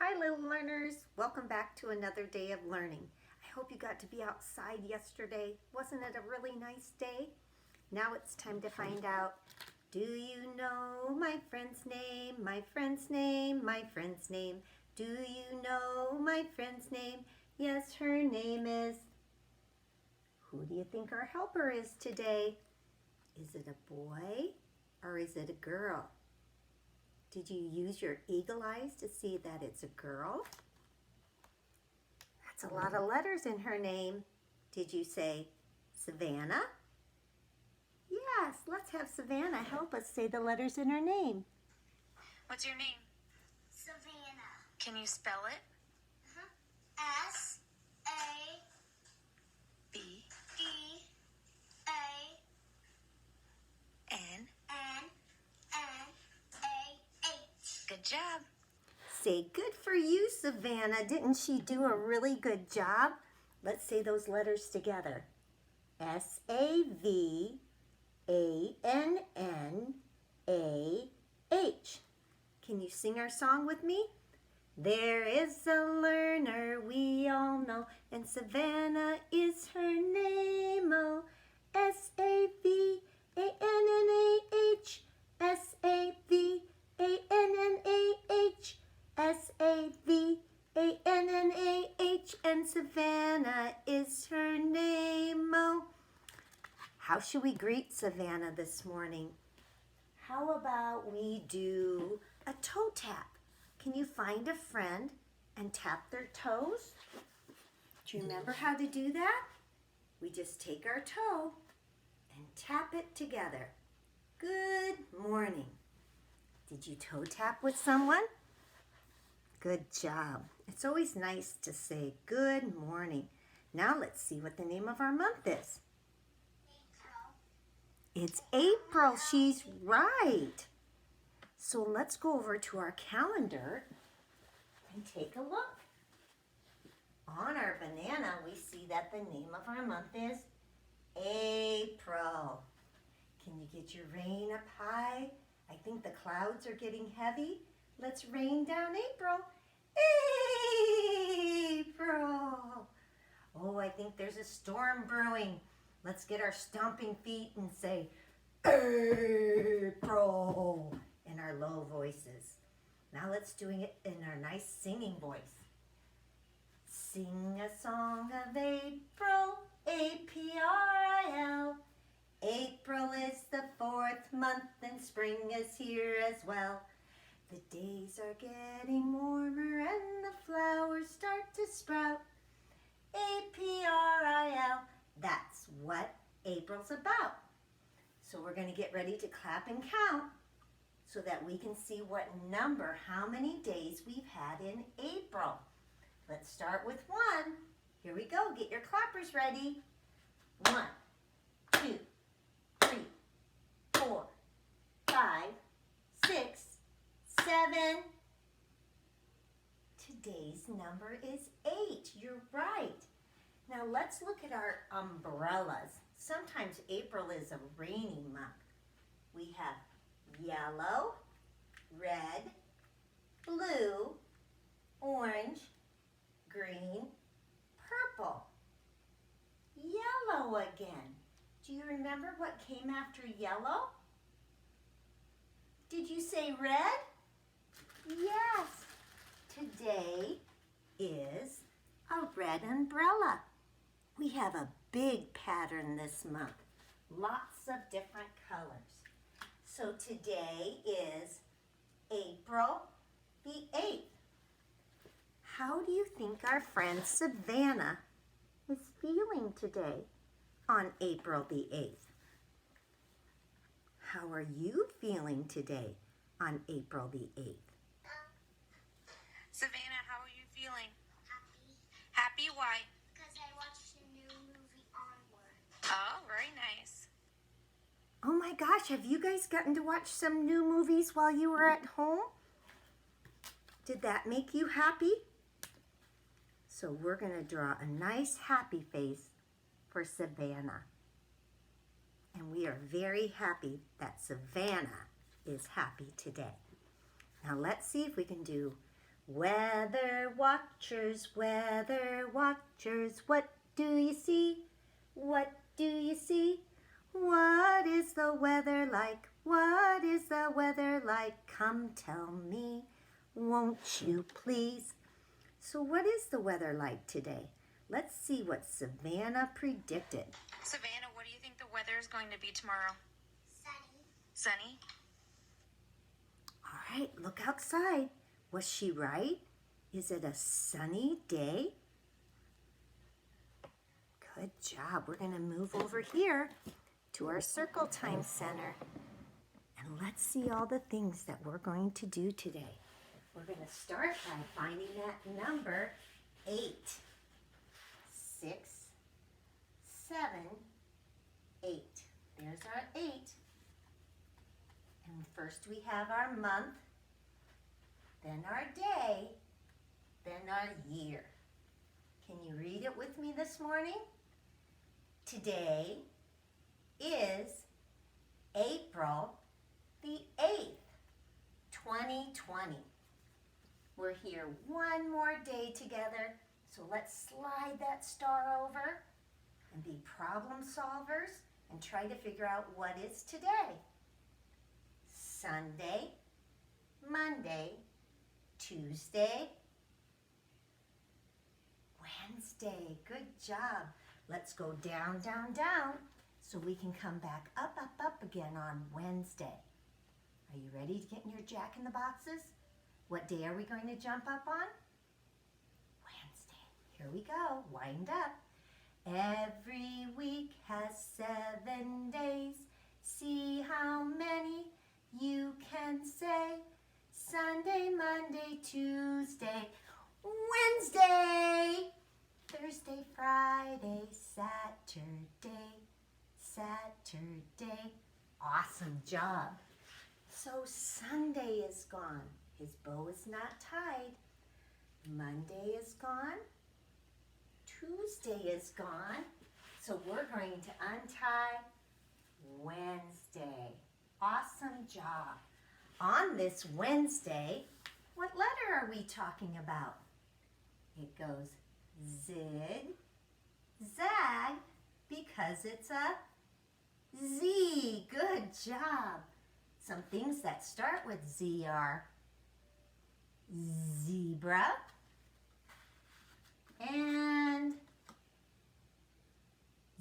Hi little learners, welcome back to another day of learning. I hope you got to be outside yesterday. Wasn't it a really nice day? Now it's time to find out, do you know my friend's name, my friend's name, my friend's name? Do you know my friend's name? Yes, her name is... Who do you think our helper is today? Is it a boy or is it a girl? Did you use your eagle eyes to see that it's a girl? That's a lot of letters in her name. Did you say Savannah? Yes, let's have Savannah help us say the letters in her name. What's your name? Savannah. Can you spell it? S-A-V-E-A-H. B-E-A-N-N-A-H. Good job. Say good for you, Savannah. Didn't she do a really good job? Let's say those letters together. S-A-V-A-N-N-A-H. Can you sing our song with me? There is a learner we all know, and Savannah is her name, oh. S-A-V-A-N-N-A-H, S-A-V-A-N-N-A-H, S-A-V-A-N-N-A-H, and Savannah is her name, oh. How should we greet Savannah this morning? How about we do a toe tap? Can you find a friend and tap their toes? Do you remember how to do that? We just take our toe and tap it together. Good morning. Did you toe tap with someone? Good job. It's always nice to say good morning. Now let's see what the name of our month is. It's April. She's right. So let's go over to our calendar and take a look. On our banana, we see that the name of our month is April. Can you get your rain up high? I think the clouds are getting heavy. Let's rain down April. April. Oh, I think there's a storm brewing. Let's get our stomping feet and say, April, in our low voices. Now let's do it in our nice singing voice. Sing a song of April, A-P-R-I-L. April is the 4th month and spring is here as well. The days are getting warmer and the flowers start to sprout. A-P-R-I-L, that's what April's about. So we're going to get ready to clap and count so that we can see what number, how many days we've had in April. Let's start with 1. Here we go. Get your clappers ready. 1, 2, 3, 4, 5, 6, 7. Today's number is 8. You're right. Now let's look at our umbrellas. Sometimes April is a rainy month. We have yellow, red, blue, orange, green, purple. Yellow again. Do you remember what came after yellow? Did you say red? Yes. Today is a red umbrella. We have a big pattern this month. Lots of different colors. So today is April the 8th. How do you think our friend Savannah is feeling today on April the 8th? How are you feeling today on April the 8th? Savannah, how are you feeling? Happy. Happy? Why? Because I watched a new movie, Onward. Oh, very nice. Oh my gosh, have you guys gotten to watch some new movies while you were at home? Did that make you happy? So we're going to draw a nice happy face for Savannah. And we are very happy that Savannah is happy today. Now let's see if we can do Weather watchers, what do you see? What do you see? What is the weather like? What is the weather like? Come tell me, won't you please? So what is the weather like today? Let's see what Savannah predicted. Savannah, what do you think the weather is going to be tomorrow? Sunny. Sunny? All right, look outside. Was she right? Is it a sunny day? Good job. We're going to move over here to our Circle Time Center. And let's see all the things that we're going to do today. We're going to start by finding that number 8. 6, 7, 8. There's our 8. And first we have our month, then our day, then our year. Can you read it with me this morning? Today is April the 8th, 2020. We're here one more day together, so let's slide that star over and be problem solvers and try to figure out what is today. Sunday, Monday, Tuesday, Wednesday. Good job. Let's go down, down, down so we can come back up, up, up again on Wednesday. Are you ready to get in your Jack in the Boxes? What day are we going to jump up on? Wednesday. Here we go. Wind up. Every week has 7 days. See how many you can say. Sunday, Monday, Tuesday, Wednesday, Thursday, Friday, Saturday. Awesome job. So Sunday is gone. His bow is not tied. Monday is gone. Tuesday is gone. So we're going to untie Wednesday. Awesome job. On this Wednesday, what letter are we talking about? It goes zig, zag, because it's a Z. Good job. Some things that start with Z are zebra and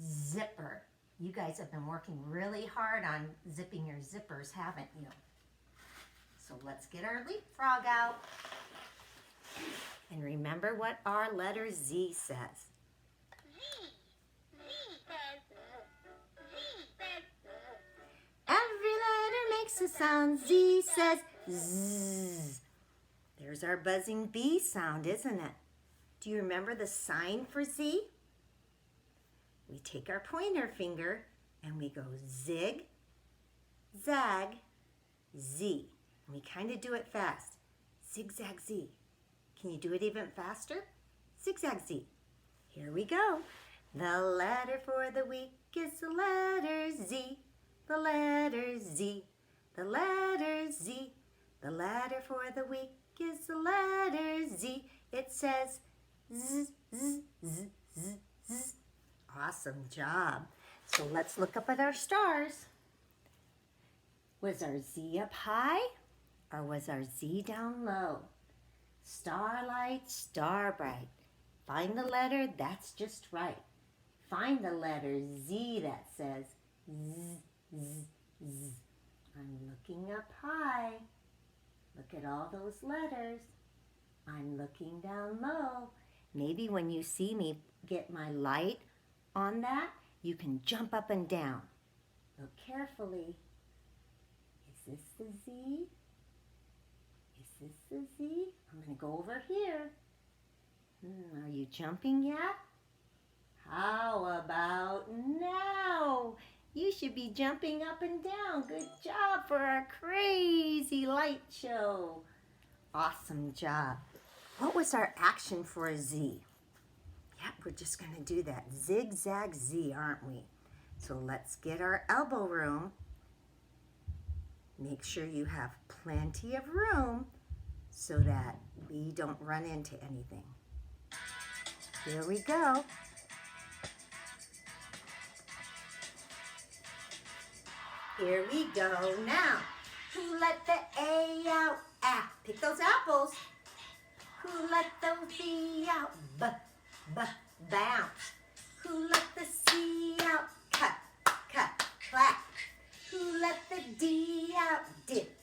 zipper. You guys have been working really hard on zipping your zippers, haven't you? So let's get our leapfrog out. And remember what our letter Z says. Every letter makes a sound. Z says Z. There's our buzzing B sound, isn't it? Do you remember the sign for Z? We take our pointer finger and we go zig, zag, Z. And we kind of do it fast. Zigzag Z. Can you do it even faster? Zigzag Z. Here we go. The letter for the week is the letter Z. The letter Z. The letter Z. The letter for the week is the letter Z. It says Z, Z, Z, Z, Z. Awesome job. So let's look up at our stars. Was our Z up high or was our Z down low? Starlight, star bright. Find the letter that's just right. Find the letter Z that says Z, Z, Z. I'm looking up high. Look at all those letters. I'm looking down low. Maybe when you see me get my light on that, you can jump up and down. Look carefully. Is this the Z? Is this the Z? I'm going to go over here. Are you jumping yet? How about now? You should be jumping up and down. Good job for our crazy light show. Awesome job. What was our action for a Z? Yep, we're just going to do that. Zigzag Z, aren't we? So let's get our elbow room. Make sure you have plenty of room so that we don't run into anything. Here we go. Here we go now. Who let the A out? Ah, pick those apples. Who let the V out? B, b, bounce. Who let the C out? Cut, cut, clap. Who let the D out? Dip,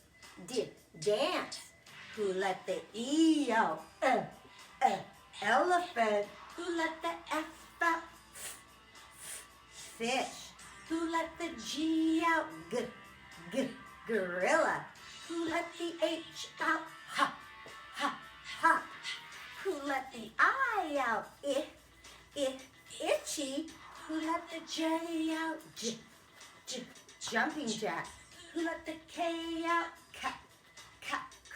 dip, dance. Who let the E out? Elephant. Who let the F out? Fish. Who let the G out? Gorilla. Who let the H out? Ha, ha, ha. Who let the I out? Itchy. Who let the J out? Jumping jack. Who let the K out?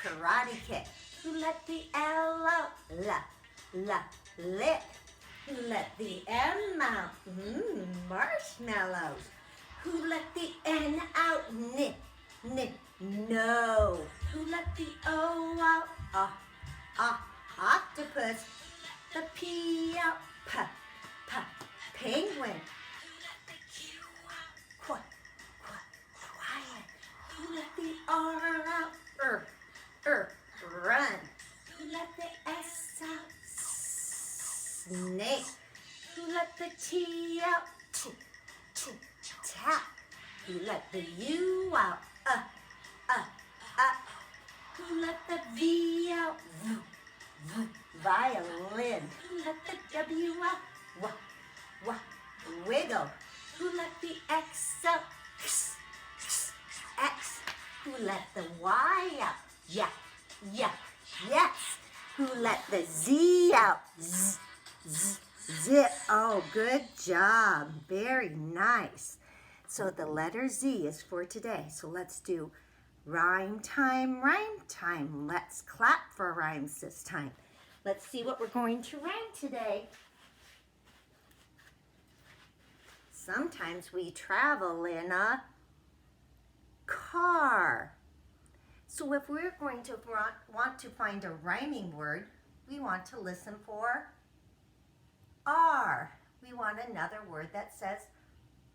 Karate kick. Who let the L out? Lip. Who let the M out? Marshmallows. Who let the N out? No. Who let the O out? Octopus. The P out? Penguin. Who let the Q out? Quiet. Who let the R out? Run. Who let the S out? Snake. Who let the T out? Tap. Who let the U out? Who let the V out? Violin. Who let the W out? Wiggle. Who let the X out? X. Who let the Y out? Yes. Who let the Z out? Zip. Oh, good job. Very nice. So the letter Z is for today. So let's do rhyme time, rhyme time. Let's clap for rhymes this time. Let's see what we're going to rhyme today. Sometimes we travel in a car. So if we're going to want to find a rhyming word, we want to listen for R. We want another word that says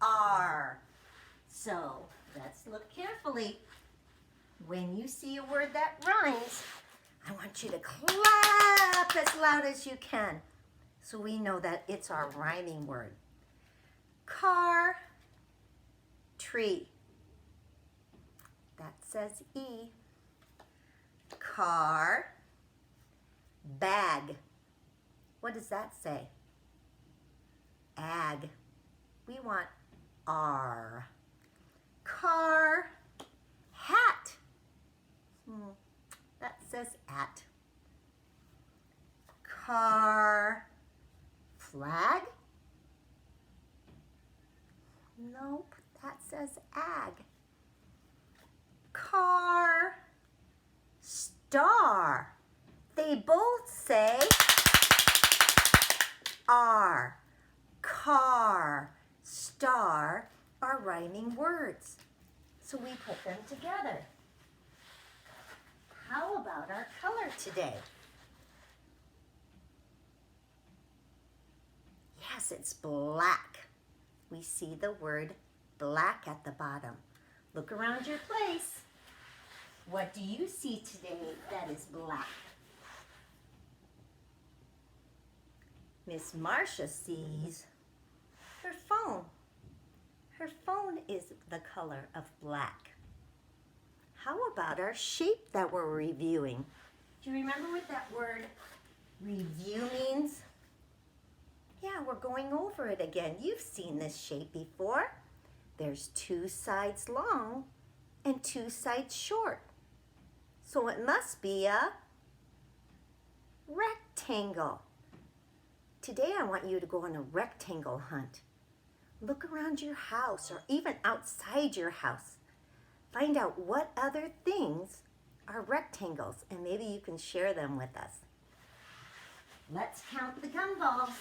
R. So let's look carefully. When you see a word that rhymes, I want you to clap as loud as you can so we know that it's our rhyming word. Car, tree. That says E. Car, bag. What does that say? Ag. We want R. Car, hat. That says at. Car, flag. Nope, that says ag. Car, star. They both say R. Car, star are rhyming words. So we put them together. How about our color today? Yes, it's black. We see the word black at the bottom. Look around your place. What do you see today that is black? Miss Marcia sees her phone. Her phone is the color of black. How about our shape that we're reviewing? Do you remember what that word review means? Yeah, we're going over it again. You've seen this shape before. There's two sides long and two sides short. So it must be a rectangle. Today I want you to go on a rectangle hunt. Look around your house or even outside your house. Find out what other things are rectangles and maybe you can share them with us. Let's count the gumballs.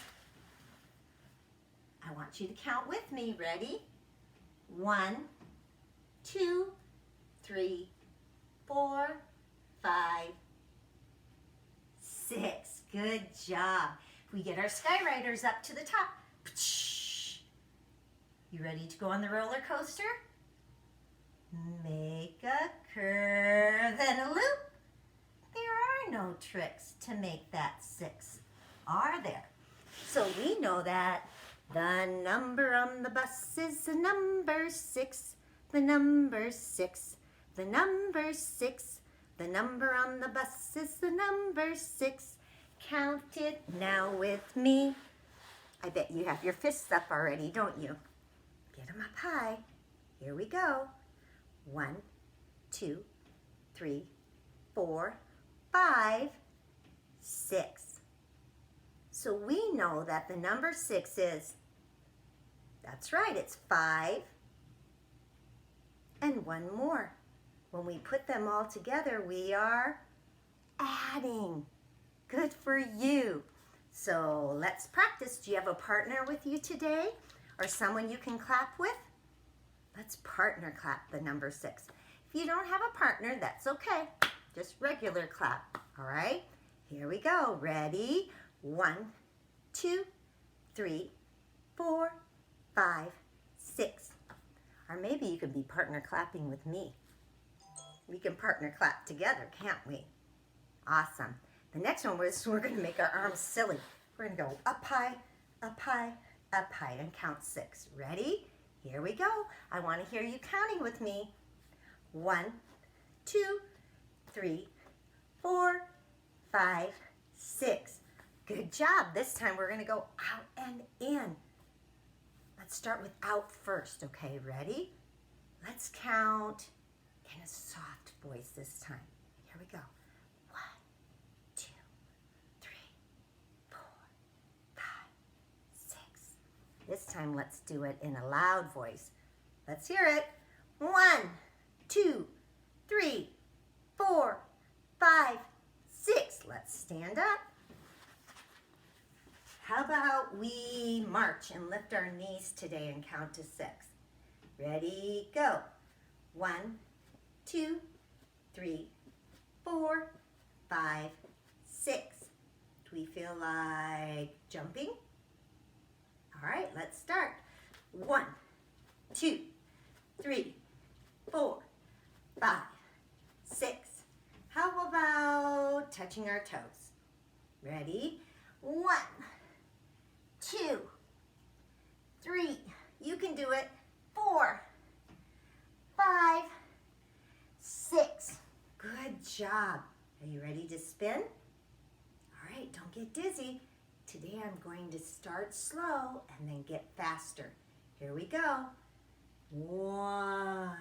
I want you to count with me. Ready? 1, 2, 3, 4, 5, 6. Good job. We get our Skyriders up to the top. You ready to go on the roller coaster? Make a curve and a loop. There are no tricks to make that 6, are there? So we know that the number on the bus is the number 6, the number 6, the number 6. The number on the bus is the number 6. Count it now with me. I bet you have your fists up already, don't you? Get them up high. Here we go. 1, 2, 3, 4, 5, 6. So we know that the number 6 is, that's right, it's 5 and 1 more. When we put them all together, we are adding. Good for you. So let's practice. Do you have a partner with you today or someone you can clap with? Let's partner clap the number 6. If you don't have a partner, that's okay. Just regular clap, all right? Here we go. Ready? 1, 2, 3, 4, 5, 6. Or maybe you could be partner clapping with me. We can partner clap together, can't we? Awesome. The next one is we're going to make our arms silly. We're going to go up high, up high, up high, and count 6. Ready? Here we go. I want to hear you counting with me. 1, 2, 3, 4, 5, 6. Good job. This time we're going to go out and in. Let's start with out first, okay? Ready? Let's count in a soft voice this time. Here we go. 1, 2, 3, 4, 5, 6. This time let's do it in a loud voice. Let's hear it. 1, 2, 3, 4, 5, 6. Let's stand up. How about we march and lift our knees today and count to 6? Ready, go. 1, 2, 3, 4, 5, 6. Do we feel like jumping? All right, let's start. 1, 2, 3, 4, 5, 6. How about touching our toes? Ready? 1, 2, 3. You can do it. 4, 5, 6. Good job. Are you ready to spin? All right, don't get dizzy. Today I'm going to start slow and then get faster. Here we go. 1,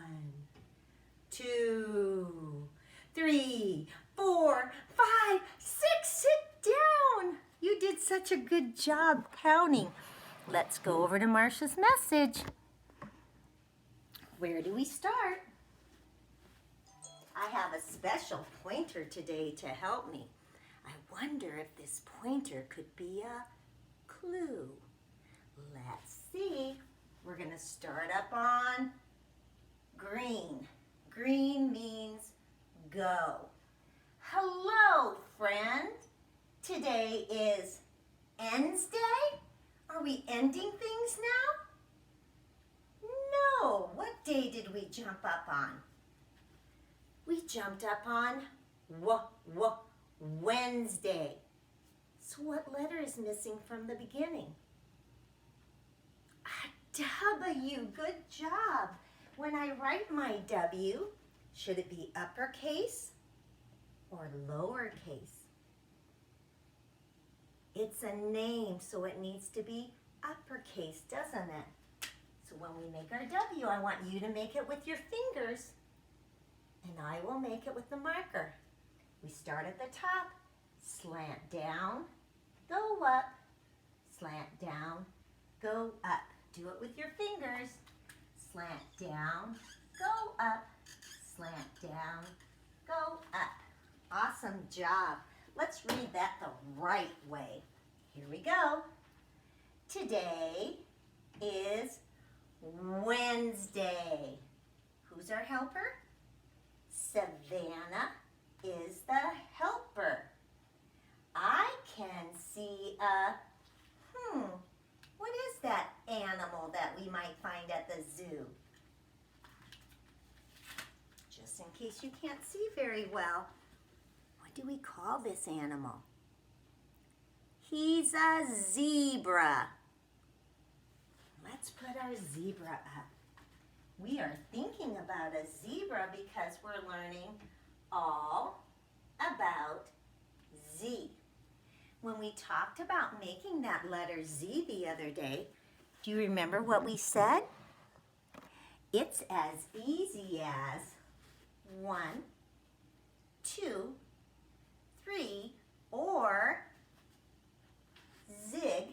2, 3, 4, 5, 6. Sit down. You did such a good job counting. Let's go over to Marsha's message. Where do we start? I have a special pointer today to help me. I wonder if this pointer could be a clue. Let's see. We're going to start up on green. Green means go. Hello, friend. Today is Ends Day? Are we ending things now? No. What day did we jump up on? We jumped up on Wednesday. So what letter is missing from the beginning? A W. Good job. When I write my W, should it be uppercase or lowercase? It's a name, so it needs to be uppercase, doesn't it? So when we make our W, I want you to make it with your fingers, and I will make it with the marker. We start at the top, slant down, go up, slant down, go up. Do it with your fingers. Slant down, go up, slant down, go up. Awesome job. Let's read that the right way. Here we go. Today is Wednesday. Who's our helper? Savannah is the helper. I can see a, what is that animal that we might find at the zoo? Just in case you can't see very well, what do we call this animal? He's a zebra. Let's put our zebra up. We are thinking about a zebra because we're learning all about Z. When we talked about making that letter Z the other day, do you remember what we said? It's as easy as 1, 2, 3, or zig,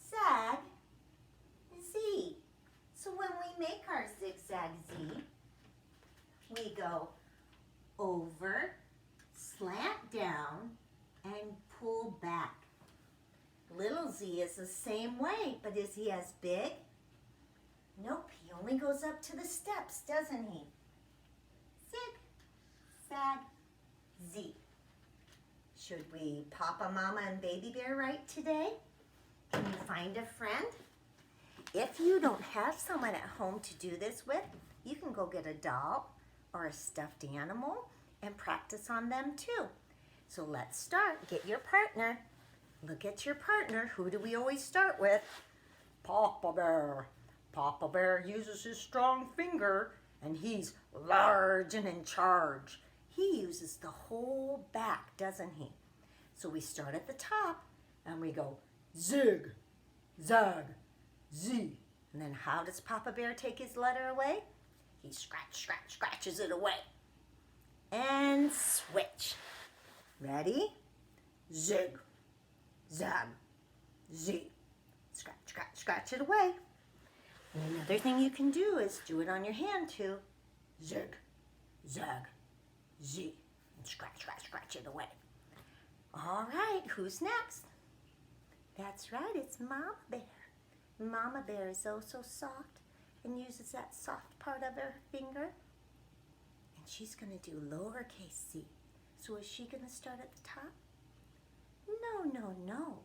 zag, Z. So when we make our zigzag Z, we go over, slant down, and pull back. Little Z is the same way, but is he as big? Nope, he only goes up to the steps, doesn't he? Zig, zag, Z. Should we Papa, Mama, and Baby Bear write today? Can you find a friend? If you don't have someone at home to do this with, you can go get a doll or a stuffed animal and practice on them too. So let's start. Get your partner. Look at your partner. Who do we always start with? Papa Bear. Papa Bear uses his strong finger and he's large and in charge. He uses the whole back, doesn't he? So we start at the top and we go zig, zag, Z. And then how does Papa Bear take his letter away? He scratches it away. And switch. Ready? Zig, zag, Z. Scratch it away. And another thing you can do is do it on your hand too. Zig, zag, Z. And scratch it away. All right, who's next? That's right, it's Mama Bear. Mama Bear is oh so soft and uses that soft part of her finger. And she's going to do lowercase z. So is she going to start at the top? No.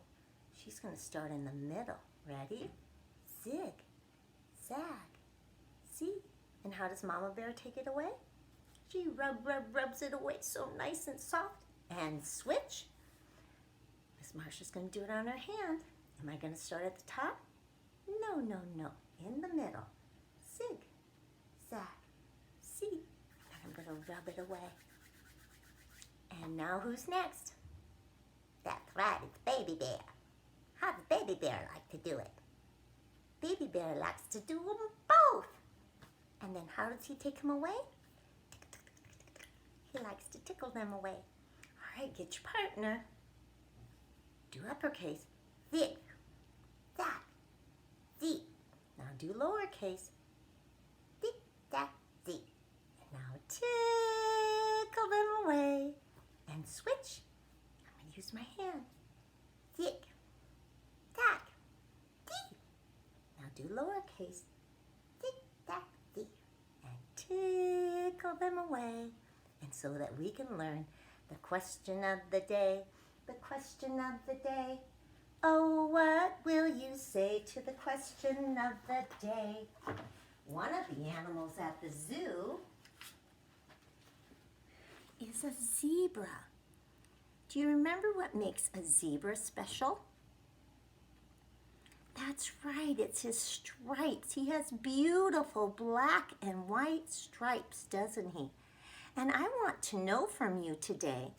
She's going to start in the middle. Ready? Zig, zag, z. And how does Mama Bear take it away? She rubs it away so nice and soft. And switch. Miss Marsha's going to do it on her hand. Am I going to start at the top? No. In the middle. Zig, zag, z. And I'm going to rub it away. And now who's next? That's right, it's Baby Bear. How does Baby Bear like to do it? Baby Bear likes to do them both. And then how does he take them away? He likes to tickle them away. All right, get your partner. Do uppercase. Zig, zag, Z. Now do lowercase. Zig, zag, Z. And now tickle them away. And switch. I'm going to use my hand. Zig, zag, Z. Now do lowercase. Zig, zag, Z. And tickle them away. And so that we can learn the question of the day. The question of the day. Oh, what will you say to the question of the day? One of the animals at the zoo is a zebra. Do you remember what makes a zebra special? That's right, it's his stripes. He has beautiful black and white stripes, doesn't he? And I want to know from you today,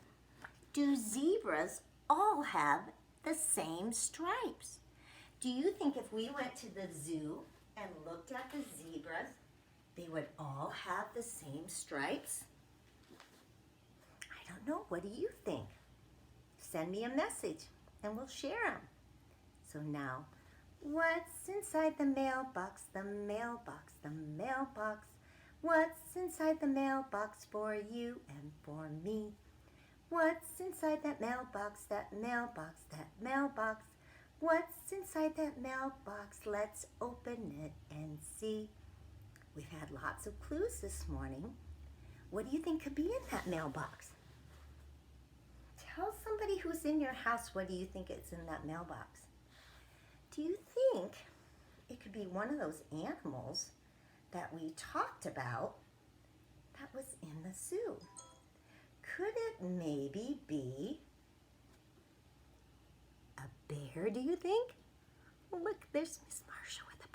do zebras all have the same stripes? Do you think if we went to the zoo and looked at the zebras, they would all have the same stripes? I don't know. What do you think? Send me a message and we'll share them. So now, what's inside the mailbox, the mailbox, the mailbox? What's inside the mailbox for you and for me? What's inside that mailbox, that mailbox, that mailbox? What's inside that mailbox? Let's open it and see. We've had lots of clues this morning. What do you think could be in that mailbox? Tell somebody who's in your house what do you think is in that mailbox. Do you think it could be one of those animals that we talked about that was in the zoo? Could it maybe be a bear, do you think? Oh, look, there's Miss Marcia with a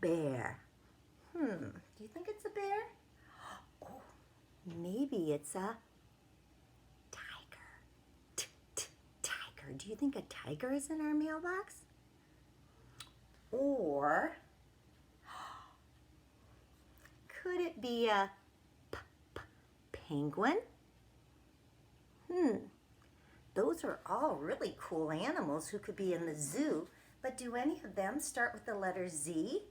bear. Bear. Do you think it's a bear? Oh, maybe it's a tiger. Tiger. Do you think a tiger is in our mailbox? Or could it be a penguin? Those are all really cool animals who could be in the zoo, but do any of them start with the letter Z?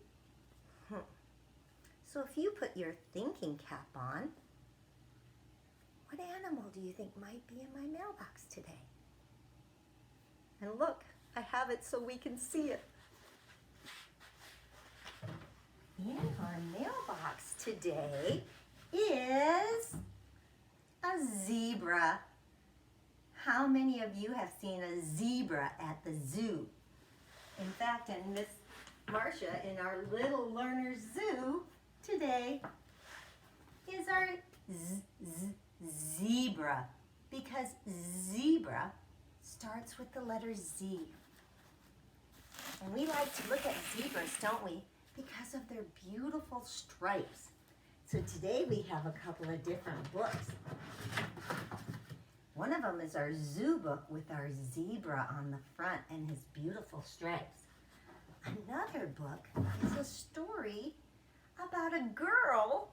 So if you put your thinking cap on, what animal do you think might be in my mailbox today? And look, I have it so we can see it. In our mailbox today is a zebra. How many of you have seen a zebra at the zoo? In fact, in Miss Marcia, in our Little Learners Zoo today is our zebra, because zebra starts with the letter Z. And we like to look at zebras, don't we? Because of their beautiful stripes. So today we have a couple of different books. One of them is our zoo book with our zebra on the front and his beautiful stripes. Another book is a story about a girl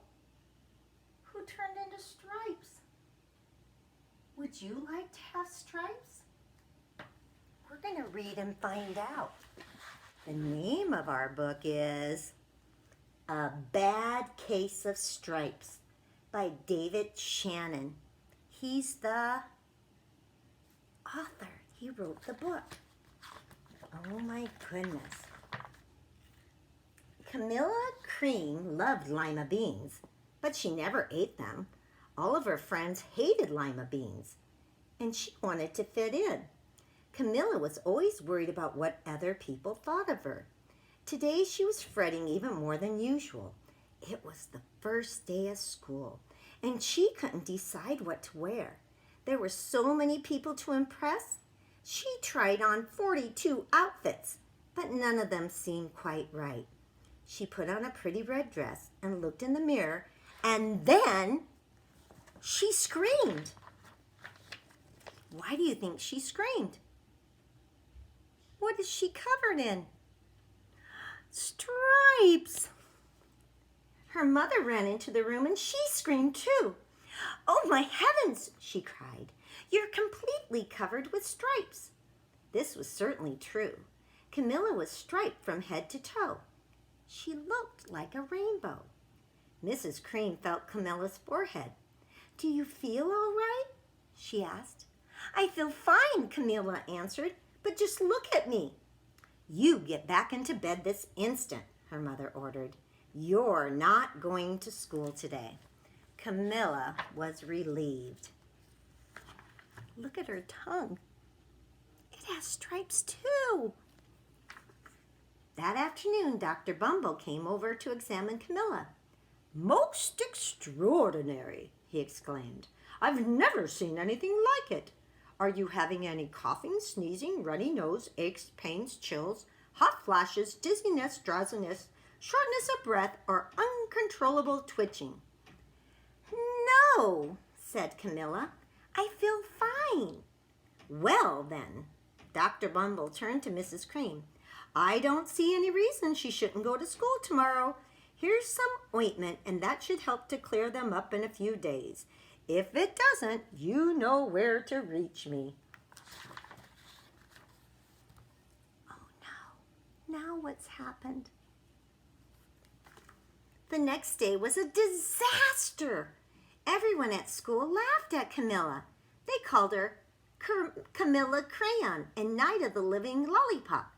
who turned into stripes. Would you like to have stripes? We're going to read and find out. The name of our book is A Bad Case of Stripes by David Shannon. He's the author. He wrote the book. Oh my goodness. Camilla Cream loved lima beans, but she never ate them. All of her friends hated lima beans, and she wanted to fit in. Camilla was always worried about what other people thought of her. Today she was fretting even more than usual. It was the first day of school, and she couldn't decide what to wear. There were so many people to impress. She tried on 42 outfits, but none of them seemed quite right. She put on a pretty red dress and looked in the mirror, and then she screamed. Why do you think she screamed? What is she covered in? Stripes. Her mother ran into the room and she screamed too. Oh my heavens, she cried. You're completely covered with stripes. This was certainly true. Camilla was striped from head to toe. She looked like a rainbow. Mrs. Cream felt Camilla's forehead. Do you feel all right? She asked. I feel fine, Camilla answered, but just look at me. You get back into bed this instant, her mother ordered. You're not going to school today. Camilla was relieved. Look at her tongue. It has stripes too. That afternoon, Dr. Bumble came over to examine Camilla. Most extraordinary, he exclaimed. I've never seen anything like it. Are you having any coughing, sneezing, runny nose, aches, pains, chills, hot flashes, dizziness, drowsiness, shortness of breath, or uncontrollable twitching? No, said Camilla. I feel fine. Well, then, Dr. Bumble turned to Mrs. Cream. I don't see any reason she shouldn't go to school tomorrow. Here's some ointment, and that should help to clear them up in a few days. If it doesn't, you know where to reach me. Oh no, now what's happened? The next day was a disaster. Everyone at school laughed at Camilla. They called her Camilla Crayon and Night of the Living Lollipop.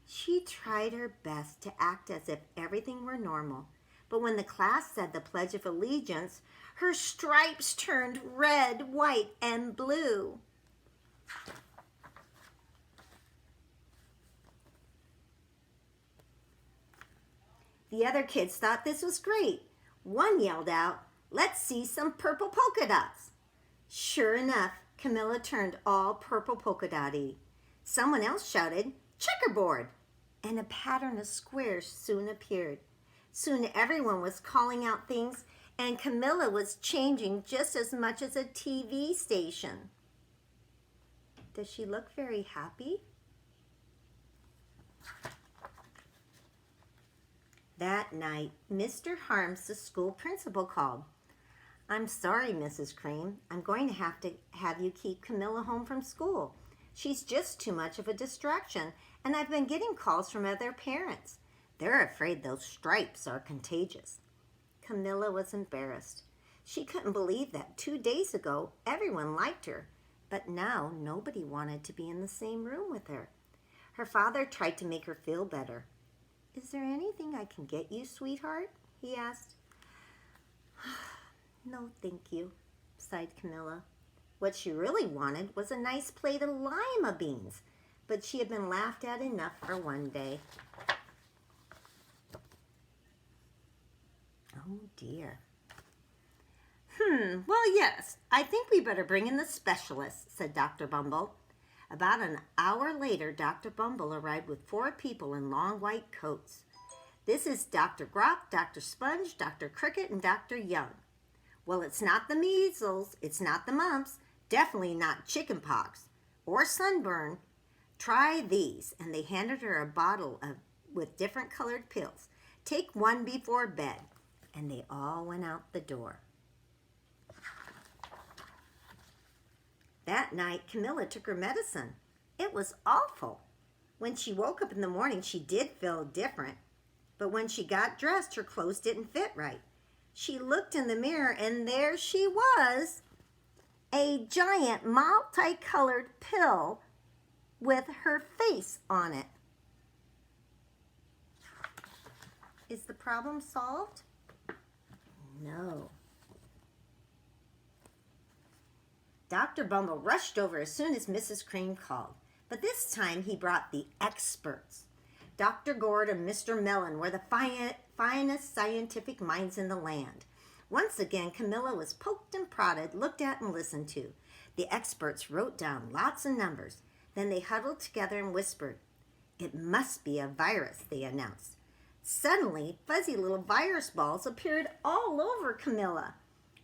She tried her best to act as if everything were normal, but when the class said the Pledge of Allegiance, Her stripes turned red, white, and blue. The other kids thought this was great. One yelled out, "Let's see some purple polka dots." Sure enough, Camilla turned all purple polka dotty. Someone else shouted, "Checkerboard!" and a pattern of squares soon appeared. Soon everyone was calling out things, and Camilla was changing just as much as a TV station. Does she look very happy? That night, Mr. Harms, the school principal, called. "I'm sorry, Mrs. Cream. I'm going to have you keep Camilla home from school. She's just too much of a distraction, and I've been getting calls from other parents. They're afraid those stripes are contagious." Camilla was embarrassed. She couldn't believe that 2 days ago everyone liked her, but now nobody wanted to be in the same room with her. Her father tried to make her feel better. "Is there anything I can get you, sweetheart?" he asked. "No, thank you," sighed Camilla. What she really wanted was a nice plate of lima beans, but she had been laughed at enough for one day. Oh dear. Well, yes, I think we better bring in the specialist," said Dr. Bumble. About an hour later, Dr. Bumble arrived with 4 people in long white coats. "This is Dr. Grop, Dr. Sponge, Dr. Cricket, and Dr. Young. Well, it's not the measles, it's not the mumps, definitely not chicken pox or sunburn. Try these," and they handed her a bottle with different colored pills. "Take one before bed," and they all went out the door. That night, Camilla took her medicine. It was awful. When she woke up in the morning, she did feel different. But when she got dressed, her clothes didn't fit right. She looked in the mirror, and there she was, a giant multicolored pill with her face on it. Is the problem solved? No. Dr. Bumble rushed over as soon as Mrs. Cream called, but this time he brought the experts. Dr. Gord and Mr. Mellon were the finest scientific minds in the land. Once again, Camilla was poked and prodded, looked at and listened to. The experts wrote down lots of numbers. Then they huddled together and whispered. "It must be a virus," they announced. Suddenly, fuzzy little virus balls appeared all over Camilla.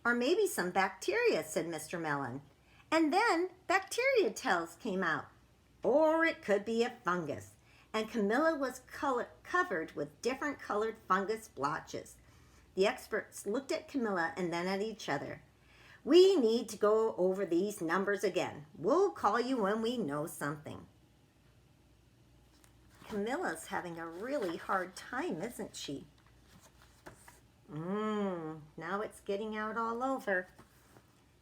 "Or maybe some bacteria," said Mr. Mellon. And then bacteria tails came out. Or it could be a fungus. And Camilla was covered with different colored fungus blotches. The experts looked at Camilla and then at each other. "We need to go over these numbers again. We'll call you when we know something." Camilla's having a really hard time, isn't she? Now it's getting out all over.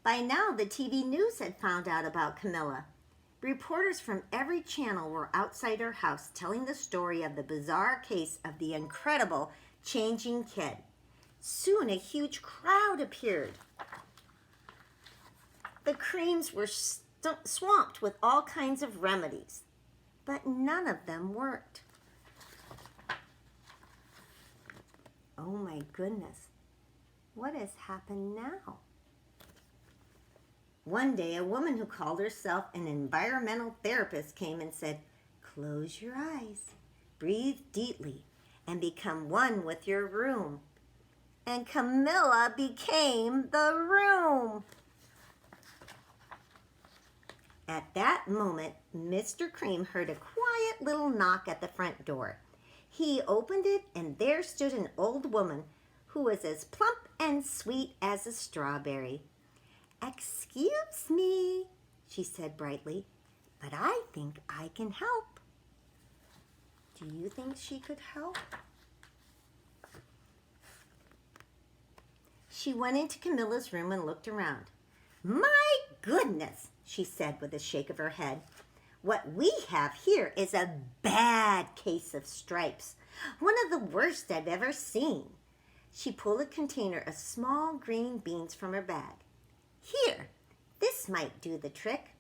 By now, the TV news had found out about Camilla. Reporters from every channel were outside her house telling the story of the bizarre case of the incredible changing kid. Soon a huge crowd appeared. The Creams were swamped with all kinds of remedies, but none of them worked. Oh my goodness, what has happened now? One day, a woman who called herself an environmental therapist came and said, "Close your eyes, breathe deeply, and become one with your room." And Camilla became the room. At that moment, Mr. Cream heard a quiet little knock at the front door. He opened it, and there stood an old woman who was as plump and sweet as a strawberry. "Excuse me," she said brightly, "but I think I can help." Do you think she could help? She went into Camilla's room and looked around. "My goodness," she said with a shake of her head. "What we have here is a bad case of stripes, one of the worst I've ever seen." She pulled a container of small green beans from her bag. Here, this might do the trick.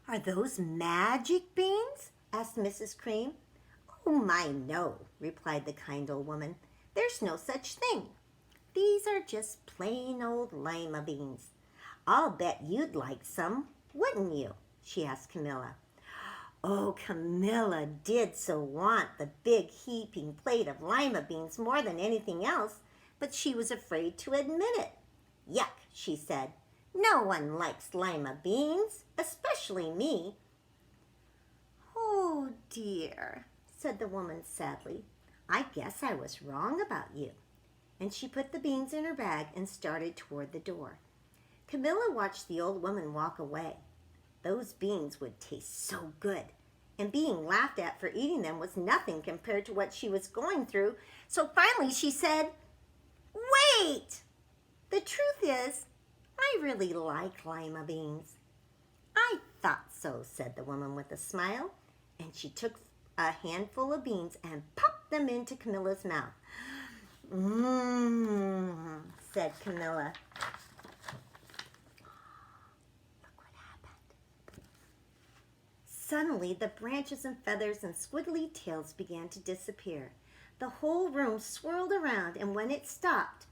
Are those magic beans? Asked Mrs. Cream. Oh my, no, replied the kind old woman. There's no such thing. These are just plain old lima beans. I'll bet you'd like some, wouldn't you? She asked Camilla. Oh, Camilla did so want the big heaping plate of lima beans more than anything else, but she was afraid to admit it. Yuck, she said. No one likes lima beans, especially me. Oh dear, said the woman sadly. I guess I was wrong about you. And she put the beans in her bag and started toward the door. Camilla watched the old woman walk away. Those beans would taste so good, and being laughed at for eating them was nothing compared to what she was going through. So finally she said, Wait! The truth is, I really like lima beans. I thought so, said the woman with a smile, and she took a handful of beans and popped them into Camilla's mouth. Mmm, said Camilla. Look what happened. Suddenly, the branches and feathers and squiggly tails began to disappear. The whole room swirled around, and when it stopped,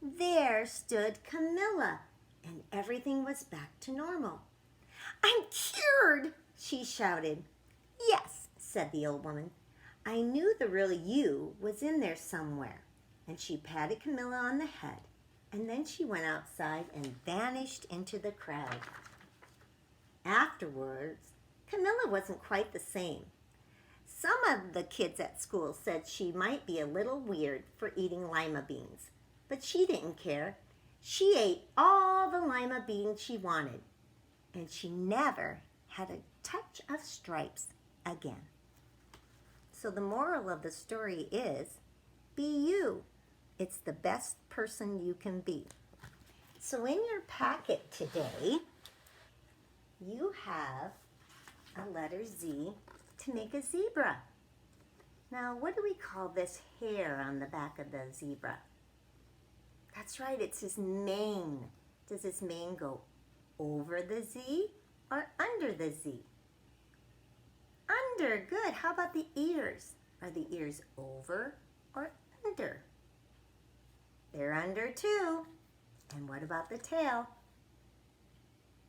there stood Camilla, and everything was back to normal. I'm cured, she shouted. Yes, said the old woman. I knew the real you was in there somewhere. And she patted Camilla on the head, and then she went outside and vanished into the crowd. Afterwards, Camilla wasn't quite the same. Some of the kids at school said she might be a little weird for eating lima beans, but she didn't care. She ate all the lima beans she wanted, and she never had a touch of stripes again. So the moral of the story is, be you. It's the best person you can be. So in your packet today, you have a letter Z to make a zebra. Now, what do we call this hair on the back of the zebra? That's right, it's his mane. Does his mane go over the Z or under the Z? Under, good. How about the ears? Are the ears over or under? They're under too. And what about the tail?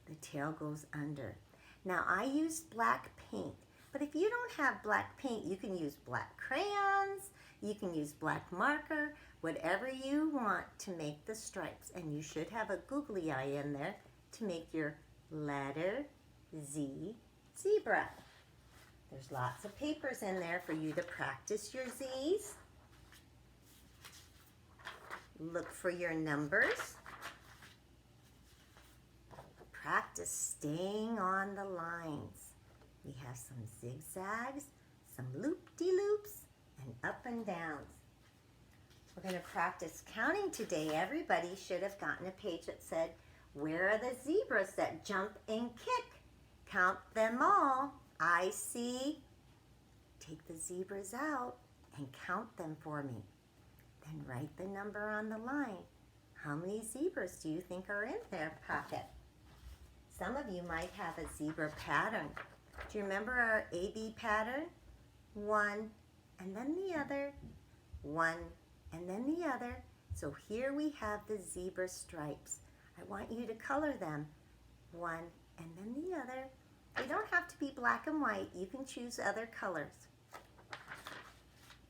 The tail goes under. Now I used black paint, but if you don't have black paint, you can use black crayons, you can use black marker, whatever you want to make the stripes. And you should have a googly eye in there to make your letter Z zebra. There's lots of papers in there for you to practice your Z's. Look for your numbers. Practice staying on the lines. We have some zigzags, some loop-de-loops, and up and downs. We're going to practice counting today. Everybody should have gotten a page that said, where are the zebras that jump and kick? Count them all. I see. Take the zebras out and count them for me. Then write the number on the line. How many zebras do you think are in their pocket? Some of you might have a zebra pattern. Do you remember our AB pattern? One, and then the other. One, and then the other. So here we have the zebra stripes. I want you to color them. One, and then the other. They don't have to be black and white. You can choose other colors.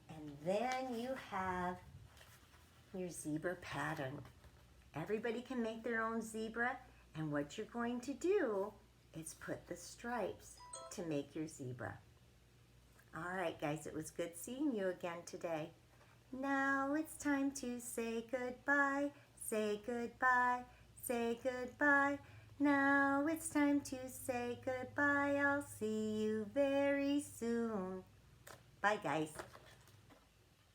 And then you have your zebra pattern. Everybody can make their own zebra, and what you're going to do is put the stripes to make your zebra. All right, guys, it was good seeing you again today. Now it's time to say goodbye, say goodbye, say goodbye. Now it's time to say goodbye. I'll see you very soon. Bye, guys.